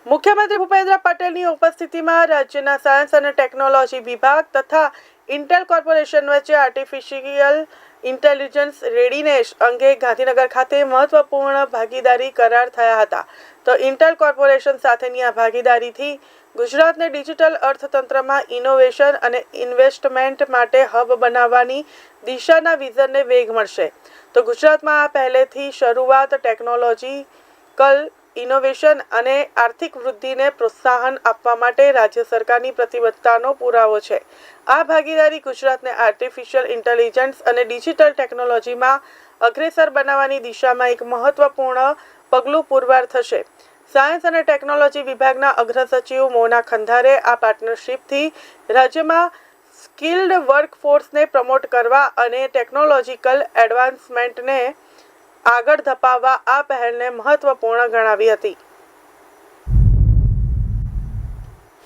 મુખ્યમંત્રી ભૂપેન્દ્ર પટેલની ઉપસ્થિતિમાં રાજ્યના સાયન્સ અને ટેકનોલોજી વિભાગ તથા ઇન્ટેલ કોર્પોરેશન વચ્ચે આર્ટિફિશિયલ ઇન્ટેલિજન્સ રેડીનેસ અંગે ગાંધીનગર ખાતે મહત્વપૂર્ણ ભાગીદારી કરાર થયા હતા. તો ઇન્ટેલ કોર્પોરેશન સાથેની આ ભાગીદારીથી ગુજરાતને ડિજિટલ અર્થતંત્રમાં ઇનોવેશન અને ઇન્વેસ્ટમેન્ટ માટે હબ બનાવવાની દિશાના વિઝનને વેગ મળશે. તો ગુજરાતમાં આ પહેલેથી શરૂઆત ટેકનોલોજીકલ ઇનોવેશન અને આર્થિક વૃદ્ધિને પ્રોત્સાહન આપવા માટે રાજ્ય સરકારની પ્રતિબદ્ધતાનો પુરાવો છે. આ ભાગીદારી ગુજરાતને આર્ટિફિશિયલ ઇન્ટેલિજન્સ અને ડિજિટલ ટેકનોલોજીમાં અગ્રેસર બનાવવાની દિશામાં એક મહત્વપૂર્ણ પગલું પુરવાર થશે. સાયન્સ અને ટેકનોલોજી વિભાગના અગ્રસચિવ મોના ખંધારે આ પાર્ટનરશિપથી રાજ્યમાં સ્કિલ્ડ વર્કફોર્સને પ્રમોટ કરવા અને ટેકનોલોજીકલ એડવાન્સમેન્ટને આગળ ધપાવવા આ પહેલને મહત્વપૂર્ણ ગણાવી હતી.